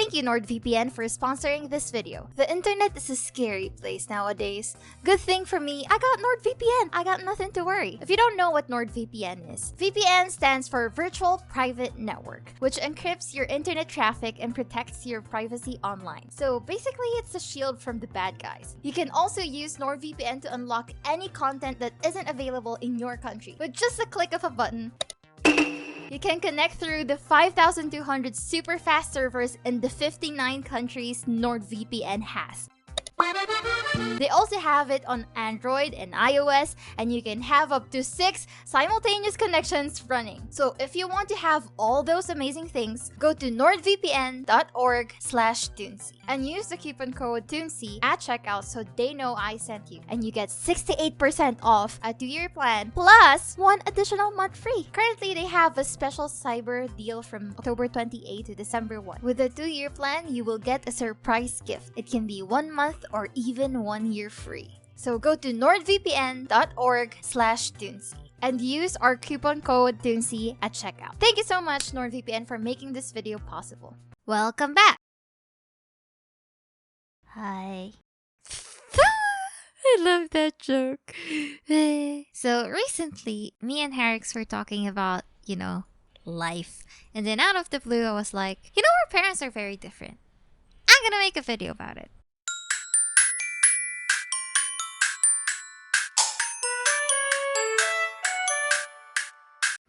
Thank you NordVPN for sponsoring this video. The internet is a scary place nowadays. Good thing for me, I got NordVPN. I got nothing to worry. If you don't know what NordVPN is, VPN stands for Virtual Private Network, which encrypts your internet traffic and protects your privacy online. So basically, it's a shield from the bad guys. You can also use NordVPN to unlock any content that isn't available in your country. With just a click of a button, you can connect through the 5,200 super fast servers in the 59 countries NordVPN has. They also have it on Android and iOS, and you can have up to 6 simultaneous connections running. So if you want to have all those amazing things, go to nordvpn.org/Tooncee and use the coupon code Tooncee at checkout so they know I sent you. And you get 68% off a 2-year plan plus 1 additional month free. Currently, they have a special cyber deal from October 28 to December 1. With a 2-year plan, you will get a surprise gift. It can be 1 month or even 1 year free. So go to nordvpn.org/Tooncee and use our coupon code Tooncee at checkout. Thank you so much NordVPN for making this video possible. Welcome back! Hi. I love that joke. So recently, me and Harrix were talking about, life. And then out of the blue, I was like, our parents are very different. I'm gonna make a video about it.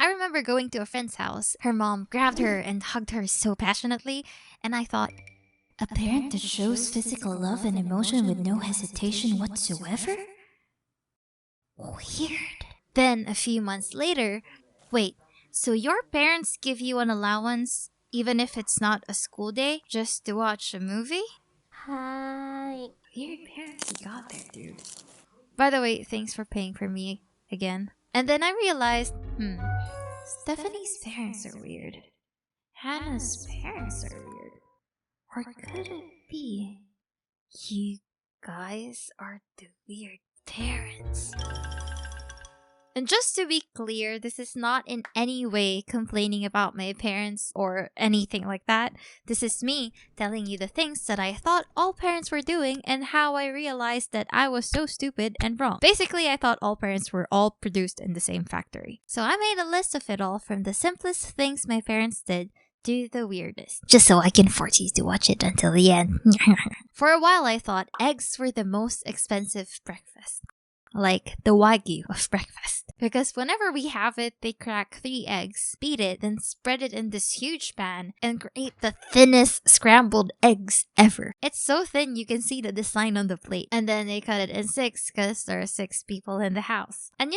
I remember going to a friend's house. Her mom grabbed her and hugged her so passionately, and I thought, a parent that shows physical love and emotion with no hesitation whatsoever? Weird. Then, a few months later, wait, so your parents give you an allowance even if it's not a school day just to watch a movie? Hi. Weird parents you got there, dude. By the way, thanks for paying for me again. And then I realized, Stephanie's parents are weird. Hannah's parents are weird. Or could it be you guys are the weird parents? And just to be clear, this is not in any way complaining about my parents or anything like that. This is me telling you the things that I thought all parents were doing and how I realized that I was so stupid and wrong. Basically, I thought all parents were all produced in the same factory. So I made a list of it all from the simplest things my parents did to the weirdest. Just so I can force you to watch it until the end. For a while, I thought eggs were the most expensive breakfast. Like the Wagyu of breakfast. Because whenever we have it, they crack 3 eggs, beat it, then spread it in this huge pan, and create the thinnest scrambled eggs ever. It's so thin you can see the design on the plate. And then they cut it in 6 because there are 6 people in the house. And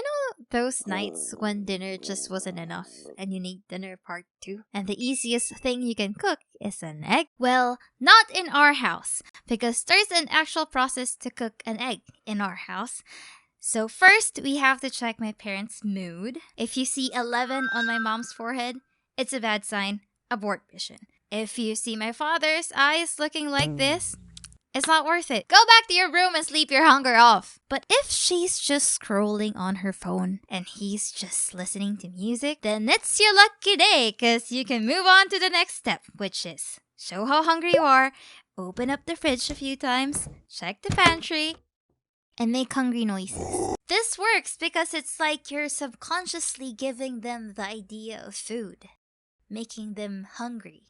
those nights when dinner just wasn't enough and you need dinner part 2? And the easiest thing you can cook is an egg? Well, not in our house, because there's an actual process to cook an egg in our house. So first, we have to check my parents' mood. If you see 11 on my mom's forehead, it's a bad sign, abort mission. If you see my father's eyes looking like this, it's not worth it. Go back to your room and sleep your hunger off. But if she's just scrolling on her phone and he's just listening to music, then it's your lucky day because you can move on to the next step, which is show how hungry you are, open up the fridge a few times, check the pantry, and make hungry noises. This works because it's like you're subconsciously giving them the idea of food, making them hungry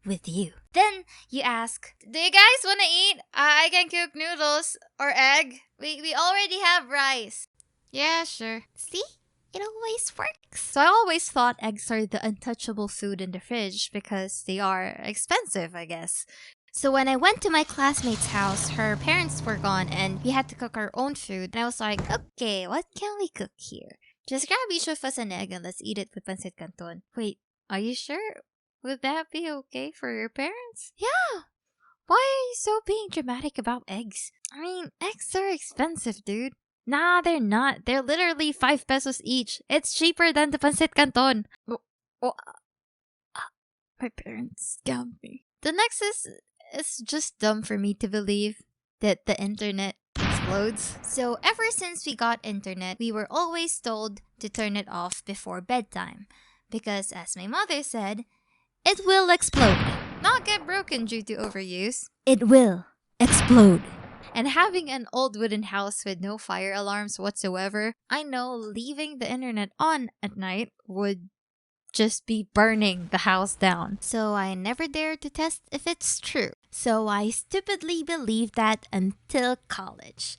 with you. Then you ask, do you guys want to eat? I can cook noodles or egg. We already have rice. Yeah, sure. See? It always works. So I always thought eggs are the untouchable food in the fridge because they are expensive, I guess. So when I went to my classmate's house, her parents were gone and we had to cook our own food. And I was like, okay, what can we cook here? Just grab each of us an egg and let's eat it with pancit canton. Wait, are you sure? Would that be okay for your parents? Yeah! Why are you so being dramatic about eggs? I mean, eggs are expensive, dude. Nah, they're not. They're literally 5 pesos each. It's cheaper than the pancit canton. My parents scammed me. The next is... It's just dumb for me to believe that the internet explodes. So ever since we got internet, we were always told to turn it off before bedtime. Because as my mother said, it will explode. not get broken due to overuse. It will explode. And having an old wooden house with no fire alarms whatsoever, I know leaving the internet on at night would just be burning the house down. So I never dared to test if it's true. So I stupidly believed that until college.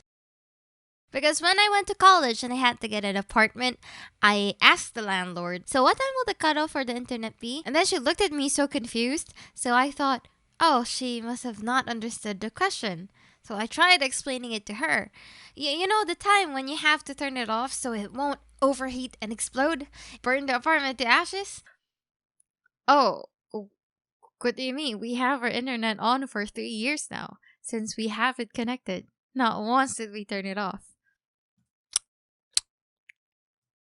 Because when I went to college and I had to get an apartment, I asked the landlord, so what time will the cutoff for the internet be? And then she looked at me so confused, so I thought, oh, she must have not understood the question. So I tried explaining it to her. You know the time when you have to turn it off so it won't overheat and explode? Burn the apartment to ashes? Oh, what do you mean? We have our internet on for 3 years now, since we have it connected. Not once did we turn it off.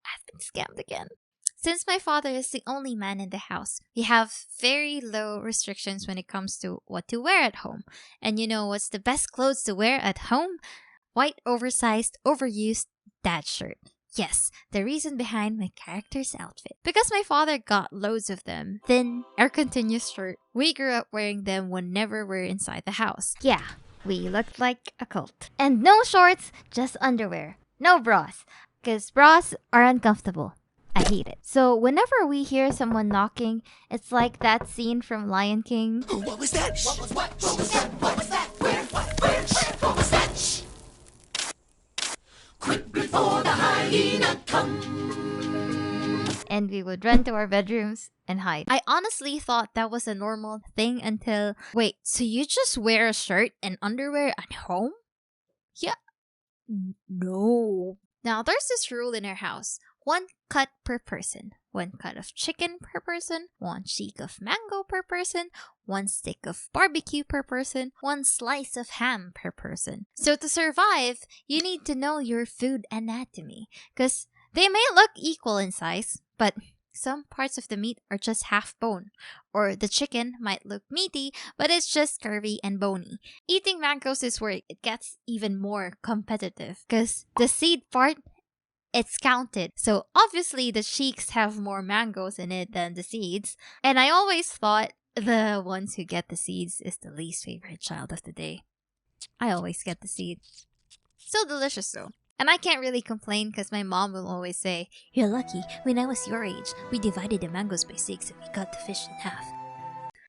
I've been scammed again. Since my father is the only man in the house, we have very low restrictions when it comes to what to wear at home. And you know what's the best clothes to wear at home? White, oversized, overused dad shirt. Yes, the reason behind my character's outfit. Because my father got loads of them. Thin, air-continuous shirt. We grew up wearing them whenever we're inside the house. Yeah, we looked like a cult. And no shorts, just underwear. No bras. Because bras are uncomfortable. I hate it. So whenever we hear someone knocking, it's like that scene from Lion King. What was that? What was what? What was that? What was that? Where? What was that? Quick before the hyena comes. And we would run to our bedrooms and hide. I honestly thought that was a normal thing until... Wait, so you just wear a shirt and underwear at home? Yeah. No. Now, there's this rule in our house. 1 cut per person. 1 cut of chicken per person. 1 cheek of mango per person. 1 stick of barbecue per person. 1 slice of ham per person. So to survive, you need to know your food anatomy. Because they may look equal in size, but some parts of the meat are just half bone. Or the chicken might look meaty, but it's just curvy and bony. Eating mangoes is where it gets even more competitive. Because the seed part, it's counted. So obviously the cheeks have more mangoes in it than the seeds. And I always thought the ones who get the seeds is the least favorite child of the day. I always get the seeds. Still delicious though. And I can't really complain because my mom will always say, "You're lucky. When I was your age, we divided the mangoes by 6 and we cut the fish in half."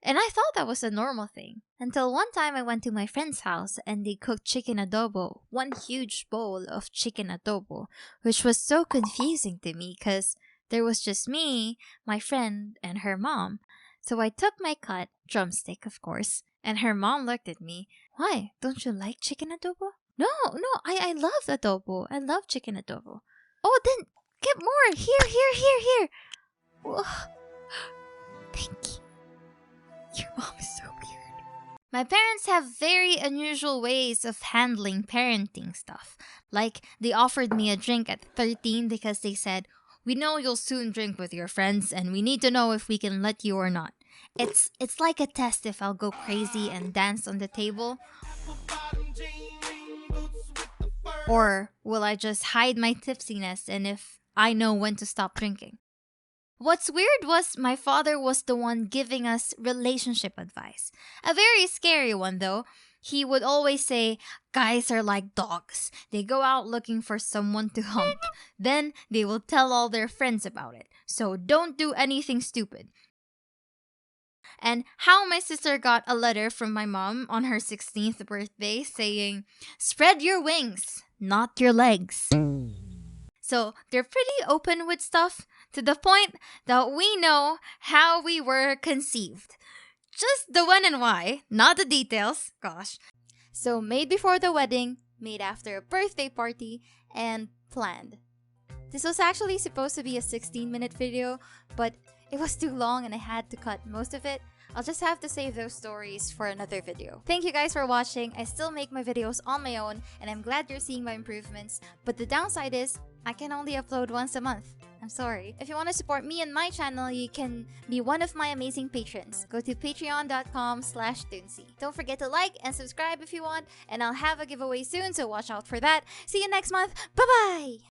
And I thought that was a normal thing. Until one time I went to my friend's house and they cooked chicken adobo. 1 huge bowl of chicken adobo. Which was so confusing to me because there was just me, my friend, and her mom. So I took my cut, drumstick of course, and her mom looked at me. "Why? Don't you like chicken adobo?" No, I love adobo. I love chicken adobo. "Oh, then get more. Here. Whoa. Thank you. Your mom is so weird." My parents have very unusual ways of handling parenting stuff. Like, they offered me a drink at 13 because they said, "We know you'll soon drink with your friends and we need to know if we can let you or not." It's like a test if I'll go crazy and dance on the table. Or will I just hide my tipsiness and if I know when to stop drinking? What's weird was my father was the one giving us relationship advice. A very scary one though. He would always say, "Guys are like dogs. They go out looking for someone to hump. Then they will tell all their friends about it. So don't do anything stupid." And how my sister got a letter from my mom on her 16th birthday saying, "Spread your wings, not your legs." So they're pretty open with stuff to the point that we know how we were conceived. Just the when and why, not the details. Gosh. So made before the wedding, made after a birthday party, and planned. This was actually supposed to be a 16-minute video, but it was too long and I had to cut most of it. I'll just have to save those stories for another video. Thank you guys for watching. I still make my videos on my own and I'm glad you're seeing my improvements. But the downside is, I can only upload once a month. I'm sorry. If you want to support me and my channel, you can be one of my amazing patrons. Go to patreon.com/Tooncee. Don't forget to like and subscribe if you want, and I'll have a giveaway soon, so watch out for that. See you next month. Bye-bye!